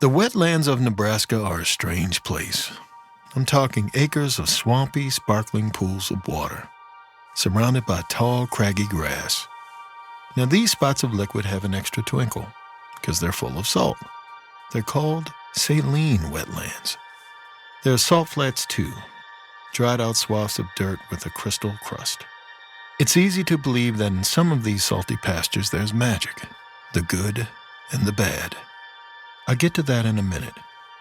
The wetlands of Nebraska are a strange place. I'm talking acres of swampy, sparkling pools of water, surrounded by tall, craggy grass. Now these spots of liquid have an extra twinkle, because they're full of salt. They're called saline wetlands. There are salt flats too, dried out swaths of dirt with a crystal crust. It's easy to believe that in some of these salty pastures there's magic, the good and the bad. I'll get to that in a minute.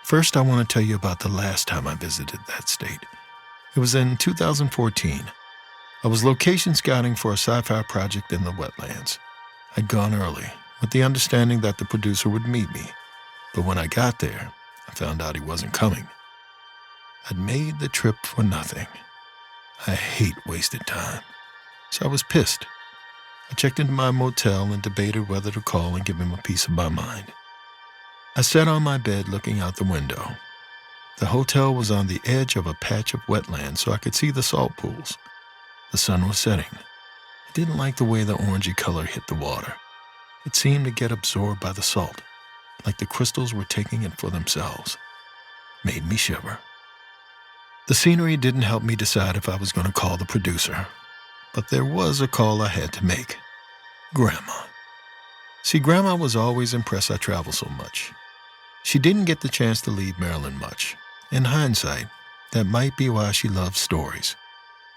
First, I want to tell you about the last time I visited that state. It was in 2014. I was location scouting for a sci-fi project in the wetlands. I'd gone early, with the understanding that the producer would meet me. But when I got there, I found out he wasn't coming. I'd made the trip for nothing. I hate wasted time. So I was pissed. I checked into my motel and debated whether to call and give him a piece of my mind. I sat on my bed looking out the window. The hotel was on the edge of a patch of wetland so I could see the salt pools. The sun was setting. I didn't like the way the orangey color hit the water. It seemed to get absorbed by the salt, like the crystals were taking it for themselves. Made me shiver. The scenery didn't help me decide if I was going to call the producer, but there was a call I had to make. Grandma. See, Grandma was always impressed I traveled so much. She didn't get the chance to leave Maryland much. In hindsight, that might be why she loved stories.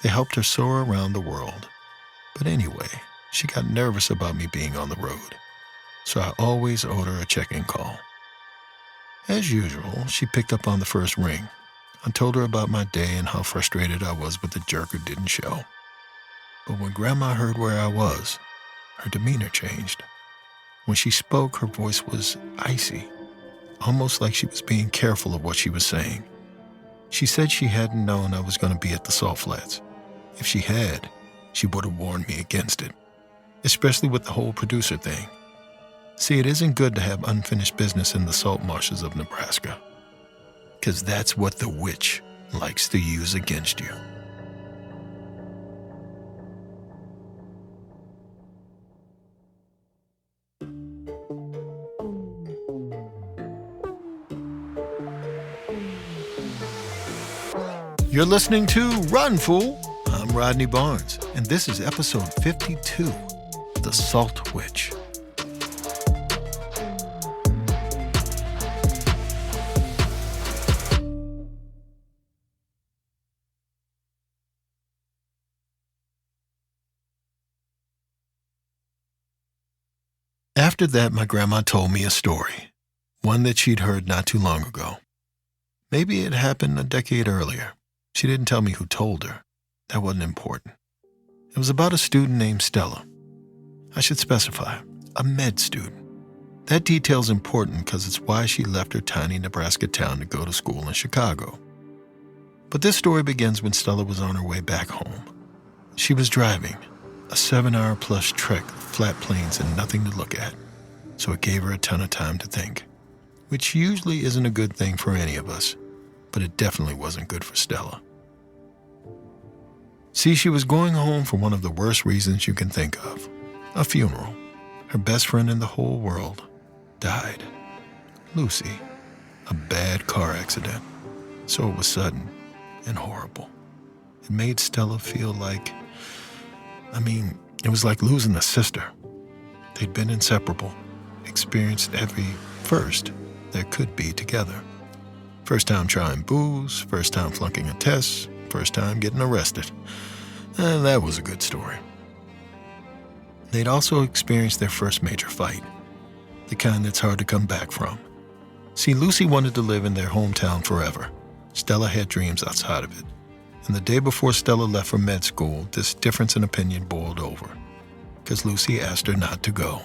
They helped her soar around the world. But anyway, she got nervous about me being on the road, so I always owed her a check-in call. As usual, she picked up on the first ring. I told her about my day and how frustrated I was with the jerk who didn't show. But when Grandma heard where I was, her demeanor changed. When she spoke, her voice was icy, almost like she was being careful of what she was saying. She said she hadn't known I was going to be at the salt flats. If she had, she would have warned me against it, especially with the whole producer thing. See, it isn't good to have unfinished business in the salt marshes of Nebraska, because that's what the witch likes to use against you. You're listening to Run, Fool! I'm Rodney Barnes, and this is episode 52, The Salt Witch. After that, my grandma told me a story, one that she'd heard not too long ago. Maybe it happened a decade earlier. She didn't tell me who told her. That wasn't important. It was about a student named Stella. I should specify, a med student. That detail's important because it's why she left her tiny Nebraska town to go to school in Chicago. But this story begins when Stella was on her way back home. She was driving, a 7-hour-plus trek, flat plains and nothing to look at, so it gave her a ton of time to think, which usually isn't a good thing for any of us. But it definitely wasn't good for Stella. See, she was going home for one of the worst reasons you can think of, a funeral. Her best friend in the whole world died. Lucy, a bad car accident. So it was sudden and horrible. It made Stella feel like, it was like losing a sister. They'd been inseparable, experienced every first there could be together. First time trying booze, first time flunking a test, first time getting arrested. That was a good story. They'd also experienced their first major fight, the kind that's hard to come back from. See, Lucy wanted to live in their hometown forever. Stella had dreams outside of it. And the day before Stella left for med school, this difference in opinion boiled over, because Lucy asked her not to go.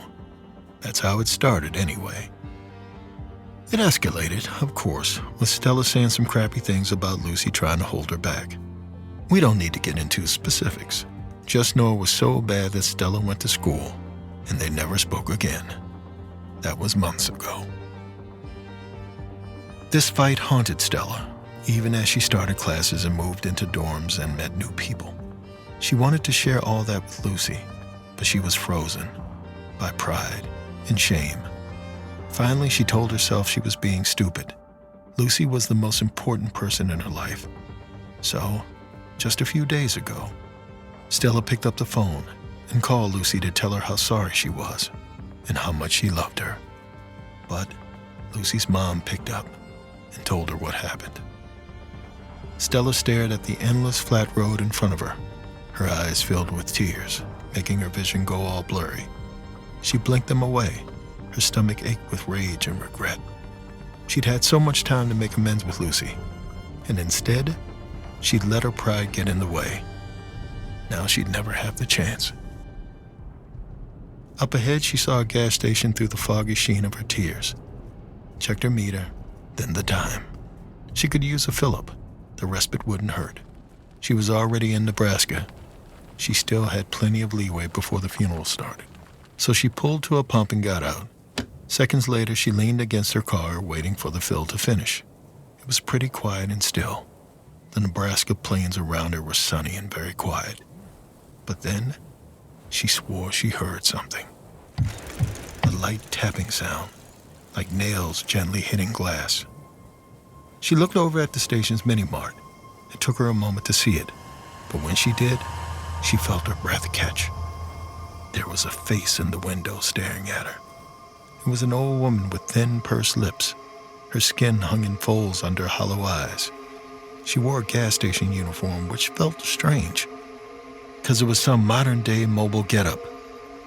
That's how it started anyway. It escalated, of course, with Stella saying some crappy things about Lucy trying to hold her back. We don't need to get into specifics. Just know it was so bad that Stella went to school, and they never spoke again. That was months ago. This fight haunted Stella, even as she started classes and moved into dorms and met new people. She wanted to share all that with Lucy, but she was frozen by pride and shame. Finally, she told herself she was being stupid. Lucy was the most important person in her life. So, just a few days ago, Stella picked up the phone and called Lucy to tell her how sorry she was and how much she loved her. But Lucy's mom picked up and told her what happened. Stella stared at the endless flat road in front of her, her eyes filled with tears, making her vision go all blurry. She blinked them away. Her stomach ached with rage and regret. She'd had so much time to make amends with Lucy, and instead, she'd let her pride get in the way. Now she'd never have the chance. Up ahead, she saw a gas station through the foggy sheen of her tears. Checked her meter, then the time. She could use a fill-up. The respite wouldn't hurt. She was already in Nebraska. She still had plenty of leeway before the funeral started. So she pulled to a pump and got out. Seconds later, she leaned against her car, waiting for the fill to finish. It was pretty quiet and still. The Nebraska plains around her were sunny and very quiet. But then, she swore she heard something. A light tapping sound, like nails gently hitting glass. She looked over at the station's mini-mart. It took her a moment to see it, but when she did, she felt her breath catch. There was a face in the window staring at her. It was an old woman with thin, pursed lips. Her skin hung in folds under hollow eyes. She wore a gas station uniform, which felt strange, because it was some modern-day mobile getup,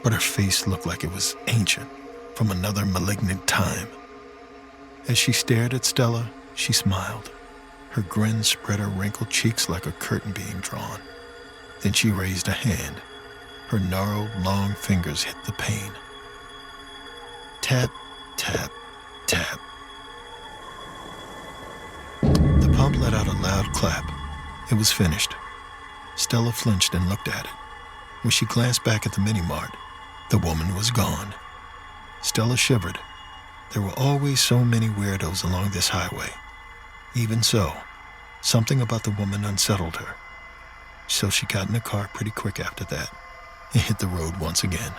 but her face looked like it was ancient, from another malignant time. As she stared at Stella, she smiled. Her grin spread her wrinkled cheeks like a curtain being drawn. Then she raised a hand. Her gnarled, long fingers hit the pane. Tap, tap, tap. The pump let out a loud clap. It was finished. Stella flinched and looked at it. When she glanced back at the mini-mart, the woman was gone. Stella shivered. There were always so many weirdos along this highway. Even so, something about the woman unsettled her. So she got in the car pretty quick after that and hit the road once again.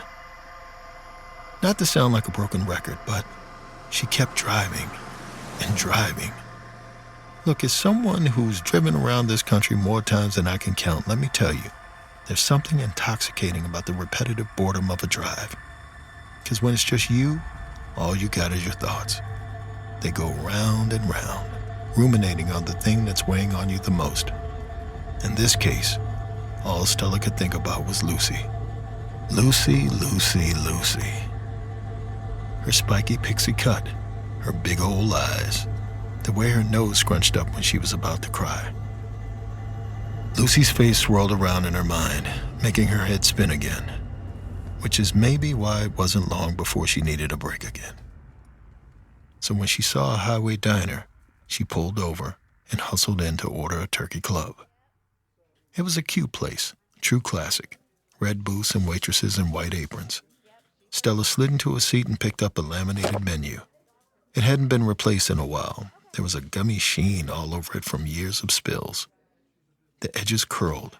Not to sound like a broken record, but she kept driving and driving. Look, as someone who's driven around this country more times than I can count, let me tell you, there's something intoxicating about the repetitive boredom of a drive. Because when it's just you, all you got is your thoughts. They go round and round, ruminating on the thing that's weighing on you the most. In this case, all Stella could think about was Lucy. Lucy, Lucy, Lucy. Her spiky pixie cut, her big old eyes, the way her nose scrunched up when she was about to cry. Lucy's face swirled around in her mind, making her head spin again, which is maybe why it wasn't long before she needed a break again. So when she saw a highway diner, she pulled over and hustled in to order a turkey club. It was a cute place, a true classic, red booths and waitresses in white aprons. Stella slid into a seat and picked up a laminated menu. It hadn't been replaced in a while. There was a gummy sheen all over it from years of spills. The edges curled.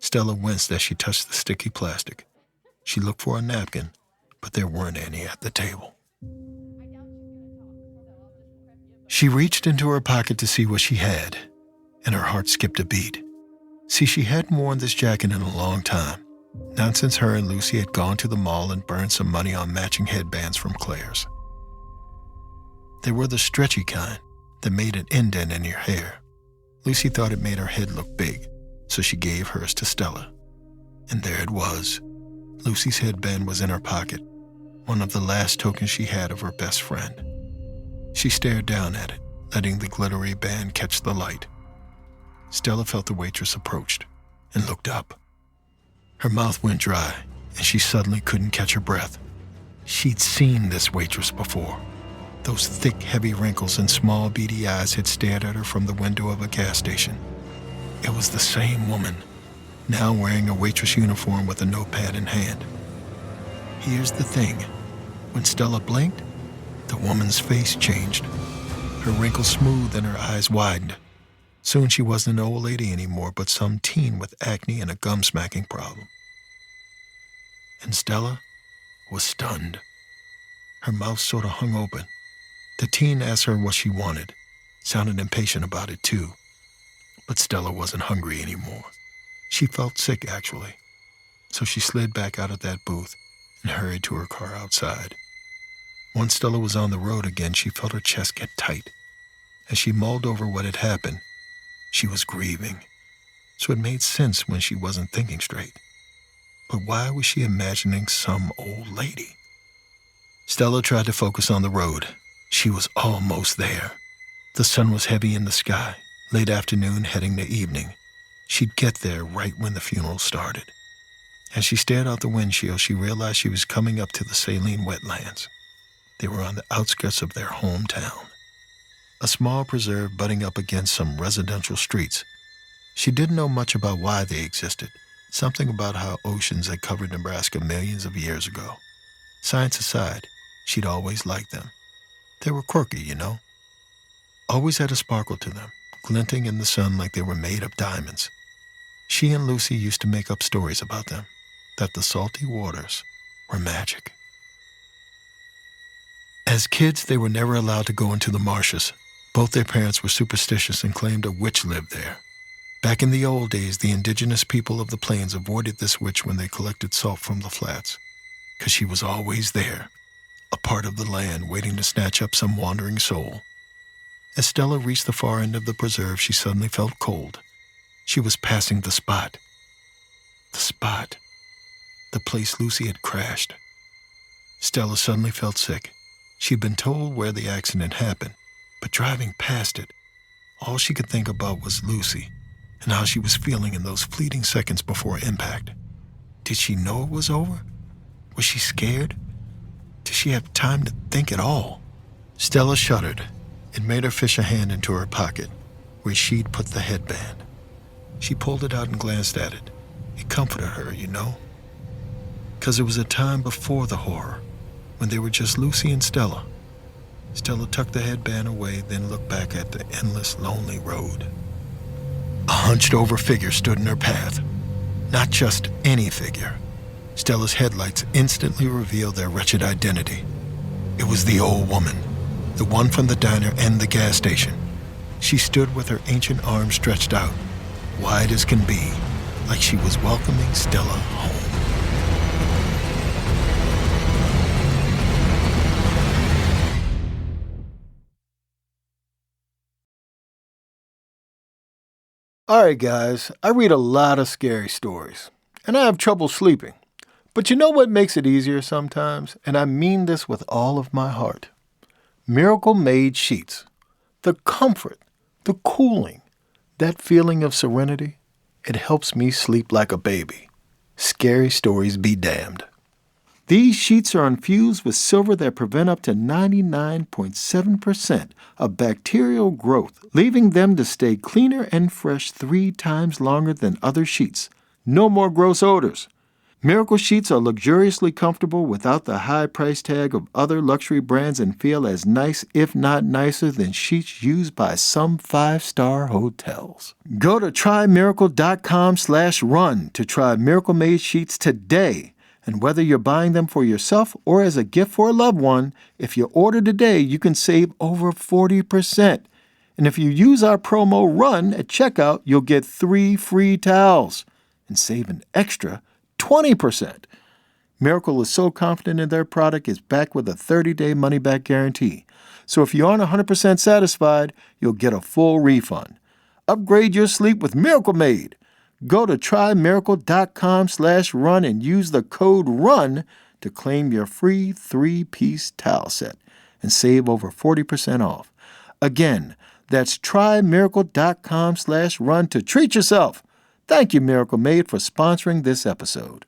Stella winced as she touched the sticky plastic. She looked for a napkin, but there weren't any at the table. She reached into her pocket to see what she had, and her heart skipped a beat. See, she hadn't worn this jacket in a long time, not since her and Lucy had gone to the mall and burned some money on matching headbands from Claire's. They were the stretchy kind that made an indent in your hair. Lucy thought it made her head look big, so she gave hers to Stella. And there it was. Lucy's headband was in her pocket, one of the last tokens she had of her best friend. She stared down at it, letting the glittery band catch the light. Stella felt the waitress approached and looked up. Her mouth went dry, and she suddenly couldn't catch her breath. She'd seen this waitress before. Those thick, heavy wrinkles and small, beady eyes had stared at her from the window of a gas station. It was the same woman, now wearing a waitress uniform with a notepad in hand. Here's the thing. When Stella blinked, the woman's face changed. Her wrinkles smoothed and her eyes widened. Soon she wasn't an old lady anymore, but some teen with acne and a gum-smacking problem. And Stella was stunned. Her mouth sort of hung open. The teen asked her what she wanted, sounded impatient about it too. But Stella wasn't hungry anymore. She felt sick, actually. So she slid back out of that booth and hurried to her car outside. Once Stella was on the road again, she felt her chest get tight. As she mulled over what had happened, she was grieving. So it made sense when she wasn't thinking straight. But why was she imagining some old lady? Stella tried to focus on the road. She was almost there. The sun was heavy in the sky, late afternoon heading to evening. She'd get there right when the funeral started. As she stared out the windshield, she realized she was coming up to the saline wetlands. They were on the outskirts of their hometown. A small preserve butting up against some residential streets. She didn't know much about why they existed, something about how oceans had covered Nebraska millions of years ago. Science aside, she'd always liked them. They were quirky, you know. Always had a sparkle to them, glinting in the sun like they were made of diamonds. She and Lucy used to make up stories about them, that the salty waters were magic. As kids, they were never allowed to go into the marshes. Both their parents were superstitious and claimed a witch lived there. Back in the old days, the indigenous people of the plains avoided this witch when they collected salt from the flats, because she was always there, a part of the land waiting to snatch up some wandering soul. As Stella reached the far end of the preserve, she suddenly felt cold. She was passing the spot. The spot. The place Lucy had crashed. Stella suddenly felt sick. She'd been told where the accident happened, but driving past it, all she could think about was Lucy and how she was feeling in those fleeting seconds before impact. Did she know it was over? Was she scared? Did she have time to think at all? Stella shuddered. It made her fish a hand into her pocket, where she'd put the headband. She pulled it out and glanced at it. It comforted her, you know. 'Cause it was a time before the horror, when they were just Lucy and Stella. Stella tucked the headband away, then looked back at the endless, lonely road. A hunched-over figure stood in her path. Not just any figure. Stella's headlights instantly revealed their wretched identity. It was the old woman, the one from the diner and the gas station. She stood with her ancient arms stretched out, wide as can be, like she was welcoming Stella home. Alright guys, I read a lot of scary stories, and I have trouble sleeping. But you know what makes it easier sometimes? And I mean this with all of my heart. Miracle-Made sheets. The comfort, the cooling, that feeling of serenity, it helps me sleep like a baby. Scary stories be damned. These sheets are infused with silver that prevent up to 99.7% of bacterial growth, leaving them to stay cleaner and fresh 3 times longer than other sheets. No more gross odors. Miracle sheets are luxuriously comfortable without the high price tag of other luxury brands and feel as nice, if not nicer, than sheets used by some 5-star hotels. Go to trymiracle.com/run to try Miracle Made sheets today. And whether you're buying them for yourself or as a gift for a loved one, if you order today, you can save over 40%. And if you use our promo RUN at checkout, you'll get 3 free towels and save an extra 20%. Miracle is so confident in their product, it's backed with a 30-day money-back guarantee. So if you aren't 100% satisfied, you'll get a full refund. Upgrade your sleep with Miracle Made. Go to trymiracle.com/run and use the code RUN to claim your free 3-piece towel set and save over 40% off. Again, that's trymiracle.com/run to treat yourself. Thank you, Miracle Made, for sponsoring this episode.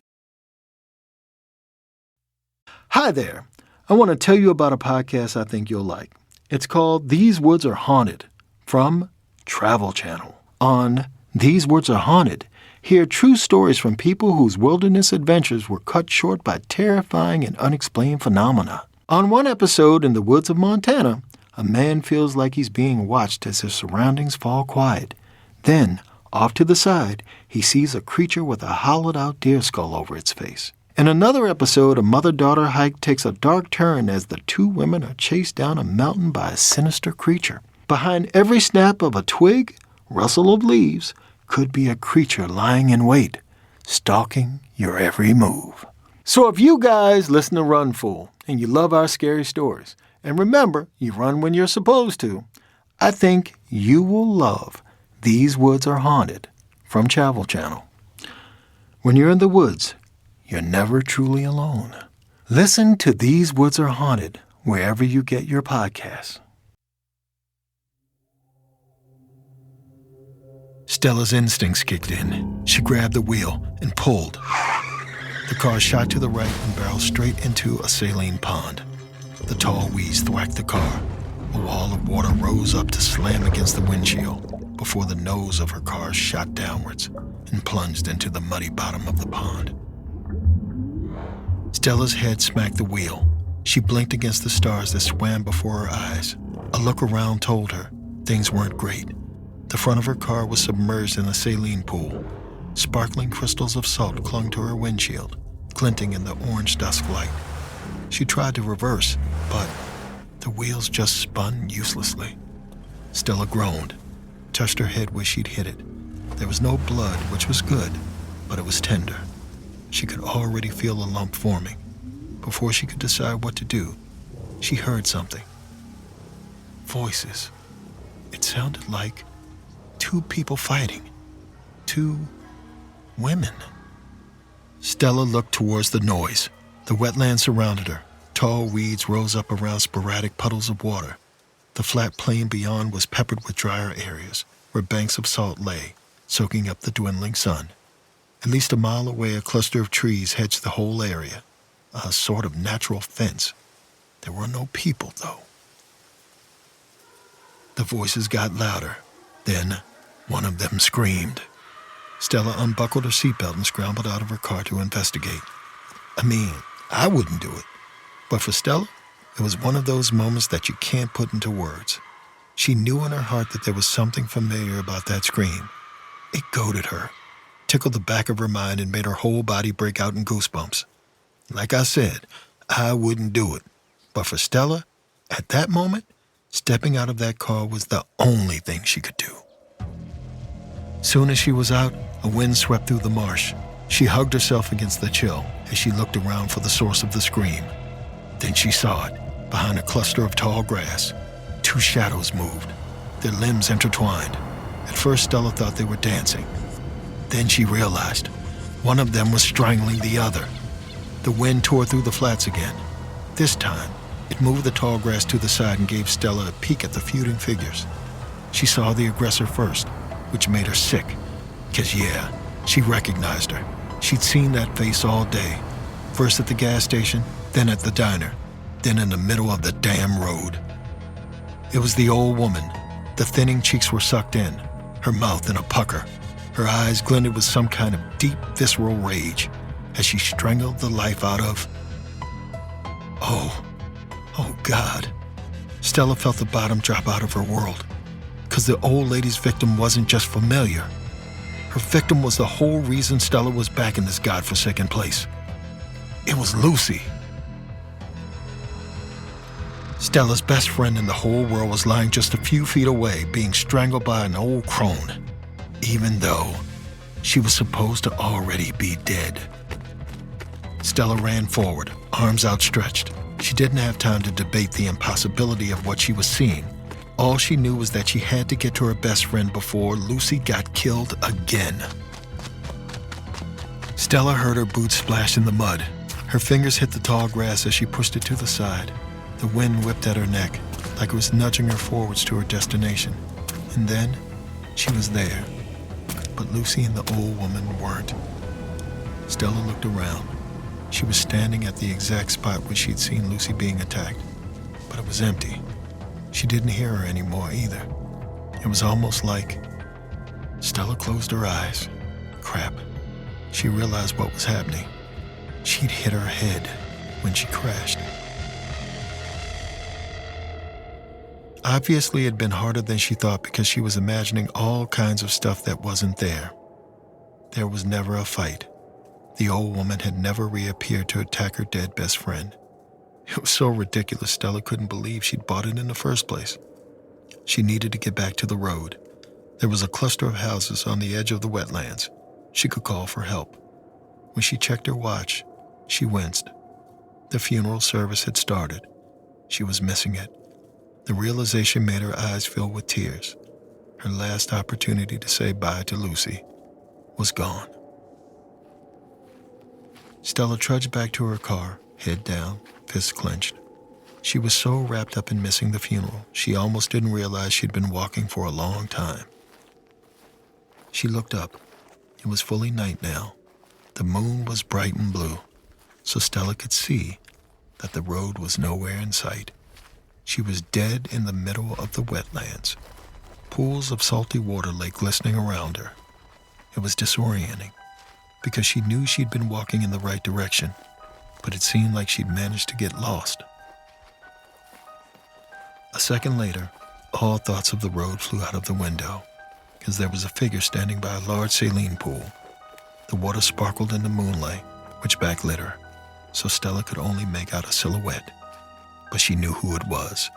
Hi there. I want to tell you about a podcast I think you'll like. It's called These Woods Are Haunted from Travel Channel. On These Woods Are Haunted, hear true stories from people whose wilderness adventures were cut short by terrifying and unexplained phenomena. On one episode in the woods of Montana, a man feels like he's being watched as his surroundings fall quiet. Then, off to the side, he sees a creature with a hollowed-out deer skull over its face. In another episode, a mother-daughter hike takes a dark turn as the two women are chased down a mountain by a sinister creature. Behind every snap of a twig, rustle of leaves, could be a creature lying in wait, stalking your every move. So if you guys listen to Run Fool and you love our scary stories, and remember, you run when you're supposed to, I think you will love These Woods Are Haunted from Travel Channel. When you're in the woods, you're never truly alone. Listen to These Woods Are Haunted wherever you get your podcasts. Stella's instincts kicked in. She grabbed the wheel and pulled. The car shot to the right and barreled straight into a saline pond. The tall weeds thwacked the car. A wall of water rose up to slam against the windshield before the nose of her car shot downwards and plunged into the muddy bottom of the pond. Stella's head smacked the wheel. She blinked against the stars that swam before her eyes. A look around told her things weren't great. The front of her car was submerged in a saline pool. Sparkling crystals of salt clung to her windshield, glinting in the orange dusk light. She tried to reverse, but the wheels just spun uselessly. Stella groaned, touched her head where she'd hit it. There was no blood, which was good, but it was tender. She could already feel a lump forming. Before she could decide what to do, she heard something. Voices. It sounded like 2 people fighting. 2 women. Stella looked towards the noise. The wetlands surrounded her. Tall weeds rose up around sporadic puddles of water. The flat plain beyond was peppered with drier areas, where banks of salt lay, soaking up the dwindling sun. At least a mile away, a cluster of trees hedged the whole area, a sort of natural fence. There were no people, though. The voices got louder. Then, one of them screamed. Stella unbuckled her seatbelt and scrambled out of her car to investigate. I wouldn't do it. But for Stella, it was one of those moments that you can't put into words. She knew in her heart that there was something familiar about that scream. It goaded her, tickled the back of her mind, and made her whole body break out in goosebumps. Like I said, I wouldn't do it. But for Stella, at that moment, stepping out of that car was the only thing she could do. Soon as she was out, a wind swept through the marsh. She hugged herself against the chill as she looked around for the source of the scream. Then she saw it, behind a cluster of tall grass. 2 shadows moved, their limbs intertwined. At first, Stella thought they were dancing. Then she realized one of them was strangling the other. The wind tore through the flats again. This time, it moved the tall grass to the side and gave Stella a peek at the feuding figures. She saw the aggressor first, which made her sick. 'Cause she recognized her. She'd seen that face all day. First at the gas station, then at the diner, then in the middle of the damn road. It was the old woman. The thinning cheeks were sucked in, her mouth in a pucker. Her eyes glinted with some kind of deep, visceral rage as she strangled the life out of... Oh God. Stella felt the bottom drop out of her world. 'Cause the old lady's victim wasn't just familiar. Her victim was the whole reason Stella was back in this godforsaken place. It was Lucy. Stella's best friend in the whole world was lying just a few feet away, being strangled by an old crone, even though she was supposed to already be dead. Stella ran forward, arms outstretched. She didn't have time to debate the impossibility of what she was seeing. All she knew was that she had to get to her best friend before Lucy got killed again. Stella heard her boots splash in the mud. Her fingers hit the tall grass as she pushed it to the side. The wind whipped at her neck, like it was nudging her forwards to her destination. And then, she was there. But Lucy and the old woman weren't. Stella looked around. She was standing at the exact spot where she'd seen Lucy being attacked. But it was empty. She didn't hear her anymore either. It was almost like... Stella closed her eyes. Crap. She realized what was happening. She'd hit her head when she crashed. Obviously, it had been harder than she thought because she was imagining all kinds of stuff that wasn't there. There was never a fight. The old woman had never reappeared to attack her dead best friend. It was so ridiculous Stella couldn't believe she'd bought it in the first place. She needed to get back to the road. There was a cluster of houses on the edge of the wetlands. She could call for help. When she checked her watch, she winced. The funeral service had started. She was missing it. The realization made her eyes fill with tears. Her last opportunity to say bye to Lucy was gone. Stella trudged back to her car, head down, fists clenched. She was so wrapped up in missing the funeral, she almost didn't realize she'd been walking for a long time. She looked up. It was fully night now. The moon was bright and blue, so Stella could see that the road was nowhere in sight. She was dead in the middle of the wetlands. Pools of salty water lay glistening around her. It was disorienting, because she knew she'd been walking in the right direction, but it seemed like she'd managed to get lost. A second later, all thoughts of the road flew out of the window, because there was a figure standing by a large saline pool. The water sparkled in the moonlight, which backlit her, so Stella could only make out a silhouette. But she knew who it was.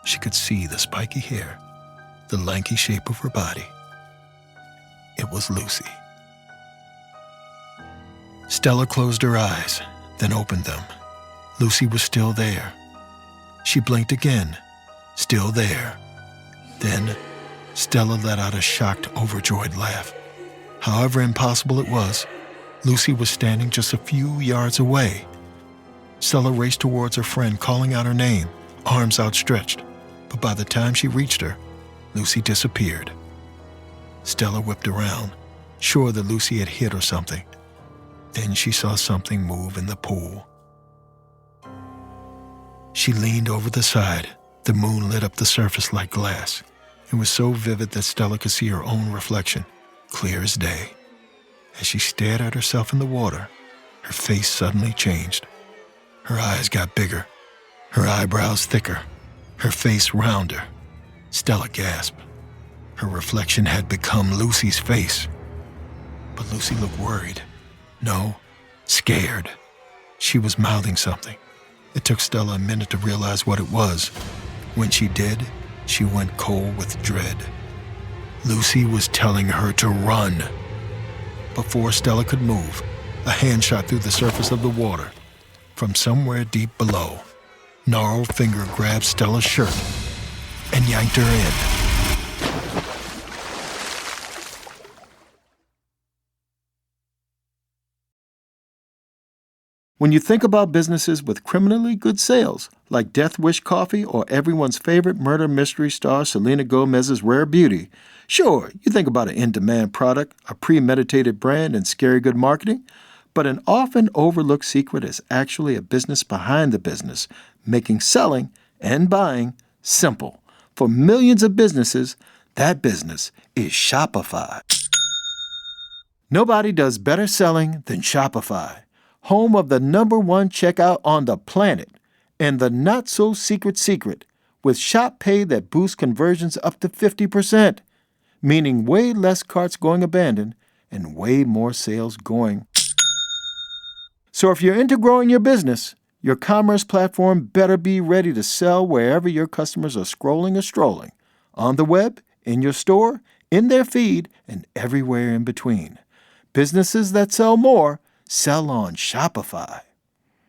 She could see the spiky hair, the lanky shape of her body. It was Lucy. Stella closed her eyes, then opened them. Lucy was still there. She blinked again, still there. Then, Stella let out a shocked, overjoyed laugh. However impossible it was, Lucy was standing just a few yards away. Stella raced towards her friend, calling out her name, arms outstretched. But by the time she reached her, Lucy disappeared. Stella whipped around, sure that Lucy had hit or something. Then she saw something move in the pool. She leaned over the side. The moon lit up the surface like glass. It was so vivid that Stella could see her own reflection, clear as day. As she stared at herself in the water, her face suddenly changed. Her eyes got bigger, her eyebrows thicker, her face rounder. Stella gasped. Her reflection had become Lucy's face. But Lucy looked worried. No, scared. She was mouthing something. It took Stella a minute to realize what it was. When she did, she went cold with dread. Lucy was telling her to run. Before Stella could move, a hand shot through the surface of the water. From somewhere deep below, gnarled finger grabbed Stella's shirt and yanked her in. When you think about businesses with criminally good sales, like Death Wish Coffee or everyone's favorite murder mystery star Selena Gomez's Rare Beauty, sure, you think about an in-demand product, a premeditated brand, and scary good marketing, but an often overlooked secret is actually a business behind the business, making selling and buying simple. For millions of businesses, that business is Shopify. Nobody does better selling than Shopify, home of the #1 checkout on the planet, and the not-so-secret secret, with Shop Pay that boosts conversions up to 50%, meaning way less carts going abandoned and way more sales going. So if you're into growing your business, your commerce platform better be ready to sell wherever your customers are scrolling or strolling, on the web, in your store, in their feed, and everywhere in between. Businesses that sell more sell on Shopify.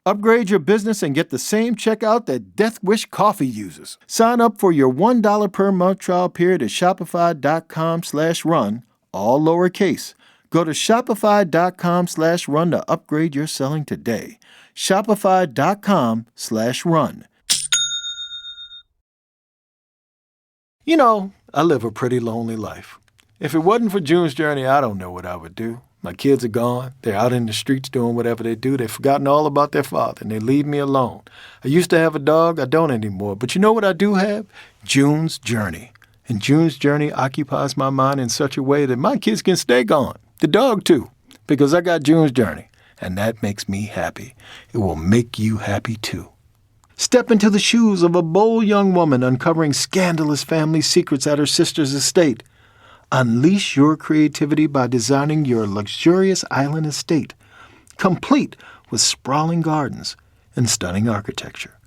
Upgrade your business and get the same checkout that Death Wish Coffee uses. Sign up for your $1 per month trial period at shopify.com/run, all lowercase. Go to shopify.com/run to upgrade your selling today. Shopify.com/run. You know, I live a pretty lonely life. If it wasn't for June's Journey, I don't know what I would do. My kids are gone. They're out in the streets doing whatever they do. They've forgotten all about their father, and they leave me alone. I used to have a dog. I don't anymore. But you know what I do have? June's Journey. And June's Journey occupies my mind in such a way that my kids can stay gone. The dog, too. Because I got June's Journey. And that makes me happy. It will make you happy, too. Step into the shoes of a bold young woman uncovering scandalous family secrets at her sister's estate. Unleash your creativity by designing your luxurious island estate. complete with sprawling gardens and stunning architecture.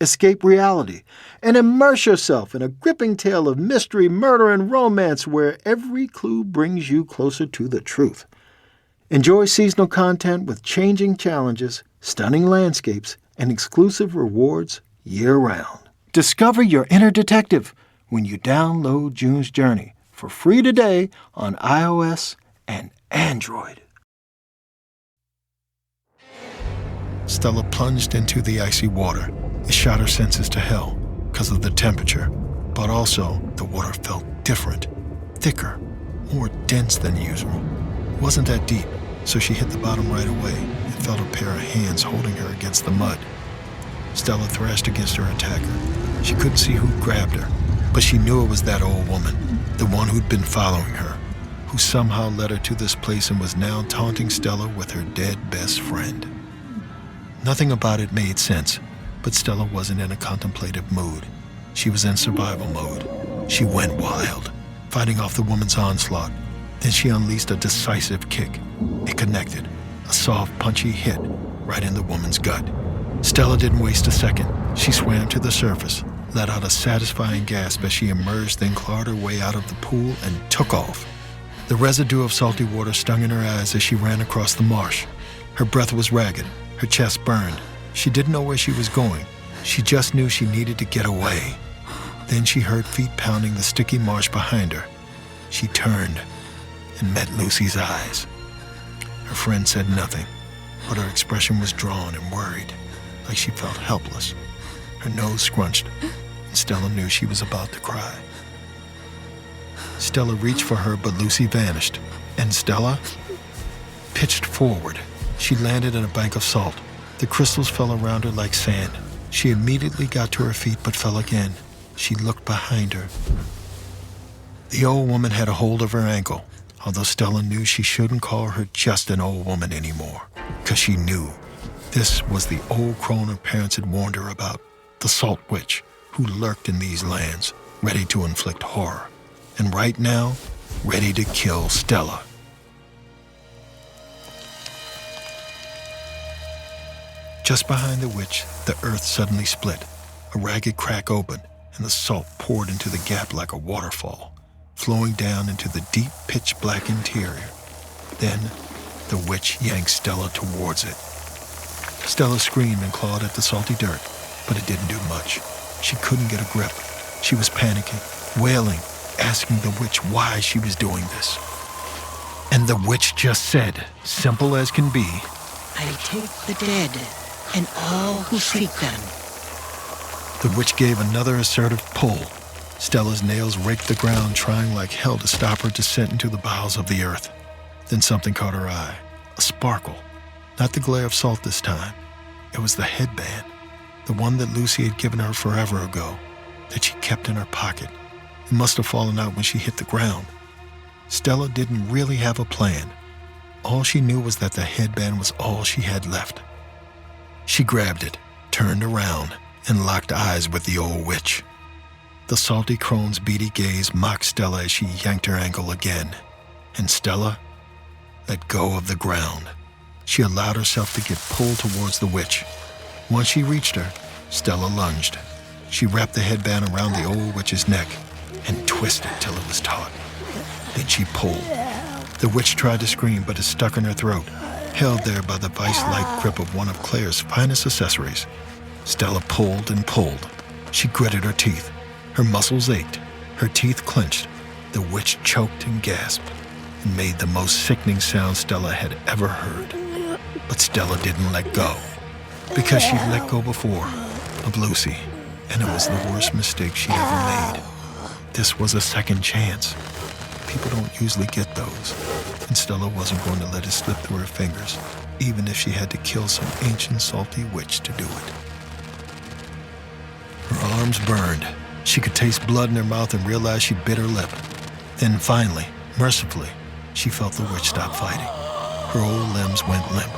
Escape reality and immerse yourself in a gripping tale of mystery, murder, and romance where every clue brings you closer to the truth. Enjoy seasonal content with changing challenges, stunning landscapes, and exclusive rewards year-round. Discover your inner detective when you download June's Journey for free today on iOS and Android. Stella plunged into the icy water. It shot her senses to hell because of the temperature, but also the water felt different, thicker, more dense than usual. It wasn't that deep, so she hit the bottom right away and felt a pair of hands holding her against the mud. Stella thrashed against her attacker. She couldn't see who grabbed her, but she knew it was that old woman, the one who'd been following her, who somehow led her to this place and was now taunting Stella with her dead best friend. Nothing about it made sense, but Stella wasn't in a contemplative mood. She was in survival mode. She went wild, fighting off the woman's onslaught. Then she unleashed a decisive kick. It connected, a soft, punchy hit right in the woman's gut. Stella didn't waste a second. She swam to the surface, let out a satisfying gasp as she emerged, then clawed her way out of the pool and took off. The residue of salty water stung in her eyes as she ran across the marsh. Her breath was ragged, her chest burned. She didn't know where she was going. She just knew she needed to get away. Then she heard feet pounding the sticky marsh behind her. She turned and met Lucy's eyes. Her friend said nothing, but her expression was drawn and worried, like she felt helpless. Her nose scrunched, and Stella knew she was about to cry. Stella reached for her, but Lucy vanished, and Stella pitched forward. She landed in a bank of salt. The crystals fell around her like sand. She immediately got to her feet, but fell again. She looked behind her. The old woman had a hold of her ankle, although Stella knew she shouldn't call her just an old woman anymore, because she knew this was the old crone her parents had warned her about, the Salt Witch, who lurked in these lands, ready to inflict horror, and right now, ready to kill Stella. Just behind the witch, the earth suddenly split. A ragged crack opened, and the salt poured into the gap like a waterfall, flowing down into the deep, pitch-black interior. Then, the witch yanked Stella towards it. Stella screamed and clawed at the salty dirt, but it didn't do much. She couldn't get a grip. She was panicking, wailing, asking the witch why she was doing this. And the witch just said, simple as can be, "I take the dead and all who seek them." The witch gave another assertive pull. Stella's nails raked the ground, trying like hell to stop her descent into the bowels of the earth. Then something caught her eye. A sparkle. Not the glare of salt this time. It was the headband. The one that Lucy had given her forever ago, that she kept in her pocket. It must have fallen out when she hit the ground. Stella didn't really have a plan. All she knew was that the headband was all she had left. She grabbed it, turned around, and locked eyes with the old witch. The salty crone's beady gaze mocked Stella as she yanked her ankle again. And Stella let go of the ground. She allowed herself to get pulled towards the witch. Once she reached her, Stella lunged. She wrapped the headband around the old witch's neck and twisted till it was taut. Then she pulled. The witch tried to scream, but it stuck in her throat, held there by the vice-like grip of one of Claire's finest accessories. Stella pulled and pulled. She gritted her teeth. Her muscles ached. Her teeth clenched. The witch choked and gasped and made the most sickening sound Stella had ever heard. But Stella didn't let go, because she'd let go before of Lucy, and it was the worst mistake she'd ever made. This was a second chance. People don't usually get those, and Stella wasn't going to let it slip through her fingers, even if she had to kill some ancient salty witch to do it. Her arms burned. She could taste blood in her mouth and realized she'd bit her lip. Then finally, mercifully, she felt the witch stop fighting. Her old limbs went limp.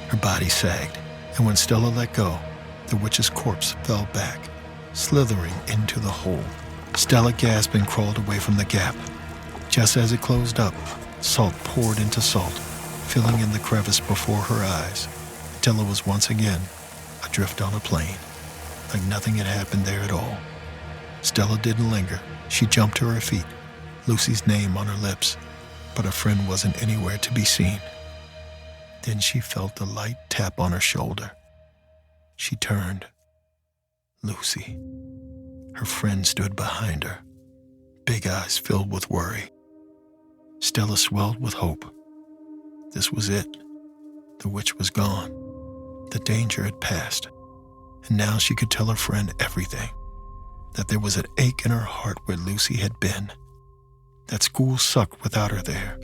Her body sagged, and when Stella let go, the witch's corpse fell back, slithering into the hole. Stella gasped and crawled away from the gap. Just as it closed up, salt poured into salt, filling in the crevice before her eyes until it was once again adrift on a plain, like nothing had happened there at all. Stella didn't linger. She jumped to her feet, Lucy's name on her lips, but her friend wasn't anywhere to be seen. Then she felt a light tap on her shoulder. She turned. Lucy. Her friend stood behind her, big eyes filled with worry. Stella swelled with hope. This was it. The witch was gone. The danger had passed. And now she could tell her friend everything. That there was an ache in her heart where Lucy had been. That school sucked without her there.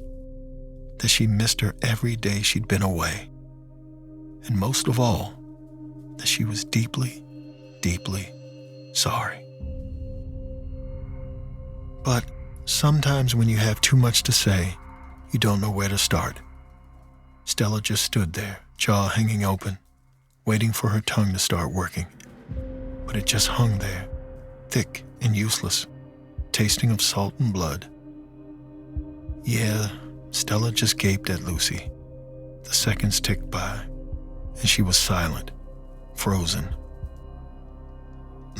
That she missed her every day she'd been away. And most of all, that she was deeply, deeply sorry. But sometimes when you have too much to say, you don't know where to start. Stella just stood there, jaw hanging open, waiting for her tongue to start working. But it just hung there, thick and useless, tasting of salt and blood. Yeah, Stella just gaped at Lucy. The seconds ticked by, and she was silent, frozen.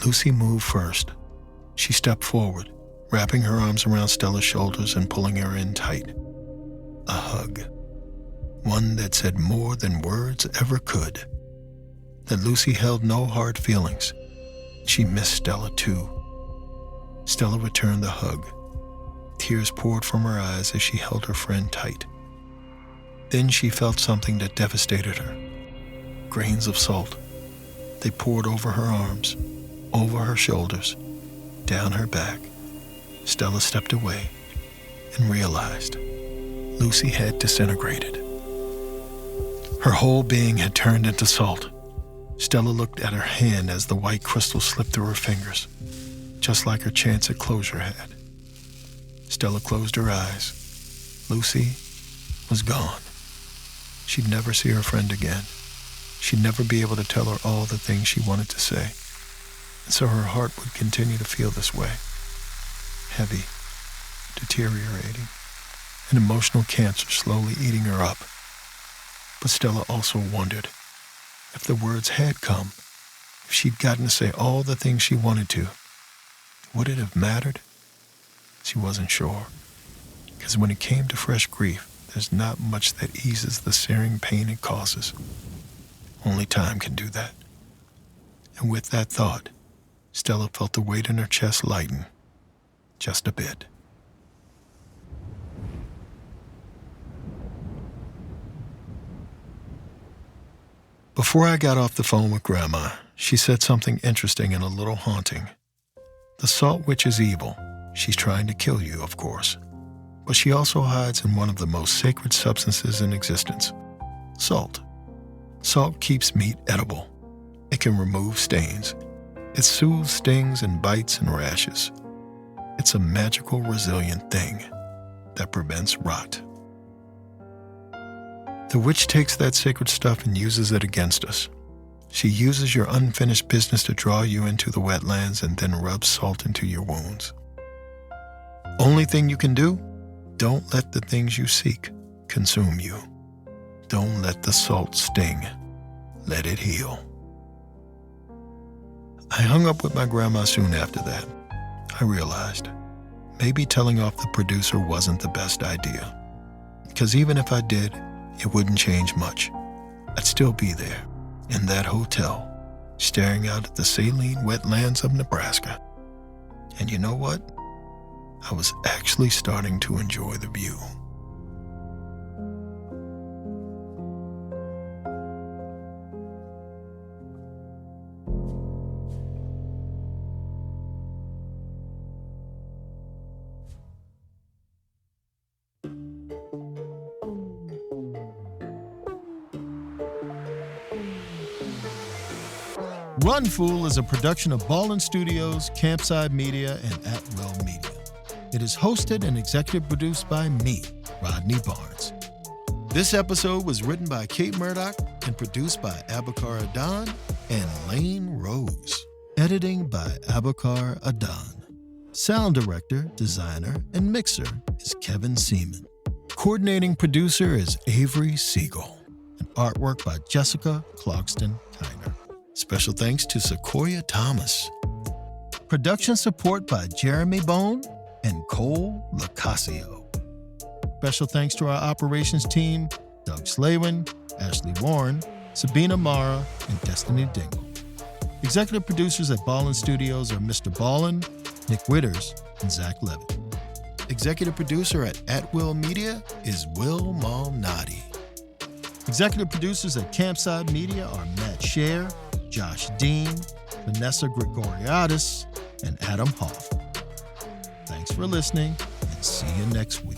Lucy moved first. She stepped forward, wrapping her arms around Stella's shoulders and pulling her in tight. A hug. One that said more than words ever could. That Lucy held no hard feelings. She missed Stella too. Stella returned the hug. Tears poured from her eyes as she held her friend tight. Then she felt something that devastated her. Grains of salt. They poured over her arms, over her shoulders, down her back. Stella stepped away and realized Lucy had disintegrated. Her whole being had turned into salt. Stella looked at her hand as the white crystal slipped through her fingers, just like her chance at closure had. Stella closed her eyes. Lucy was gone. She'd never see her friend again. She'd never be able to tell her all the things she wanted to say. And so her heart would continue to feel this way. Heavy, deteriorating, an emotional cancer slowly eating her up. But Stella also wondered if the words had come, if she'd gotten to say all the things she wanted to, would it have mattered? She wasn't sure. Because when it came to fresh grief, there's not much that eases the searing pain it causes. Only time can do that. And with that thought, Stella felt the weight in her chest lighten, just a bit. Before I got off the phone with Grandma, she said something interesting and a little haunting. The salt witch is evil. She's trying to kill you, of course. But she also hides in one of the most sacred substances in existence, salt. Salt keeps meat edible. It can remove stains. It soothes stings and bites and rashes. It's a magical, resilient thing that prevents rot. The witch takes that sacred stuff and uses it against us. She uses your unfinished business to draw you into the wetlands and then rubs salt into your wounds. Only thing you can do? Don't let the things you seek consume you. Don't let the salt sting. Let it heal. I hung up with my grandma soon after that. I realized maybe telling off the producer wasn't the best idea. Because even if I did, it wouldn't change much. I'd still be there, in that hotel, staring out at the saline wetlands of Nebraska. And you know what? I was actually starting to enjoy the view. Run Fool is a production of Ballen Studios, Campside Media, and At Will Media. It is hosted and executive produced by me, Rodney Barnes. This episode was written by Kate Murdoch and produced by Abakar Adan and Lane Rose. Editing by Abakar Adan. Sound director, designer, and mixer is Kevin Seaman. Coordinating producer is Avery Siegel. And artwork by Jessica Clarkston-Kiner. Special thanks to Sequoia Thomas. Production support by Jeremy Bone and Cole Lacasio. Special thanks to our operations team, Doug Slavin, Ashley Warren, Sabina Mara, and Destiny Dingle. Executive producers at Ballen Studios are MrBallen, Nick Witters, and Zach Levitt. Executive producer at Will Media is Will Malnati. Executive producers at Campside Media are Matt Scher, Josh Dean, Vanessa Gregoriadis, and Adam Hoff. Thanks for listening, and see you next week.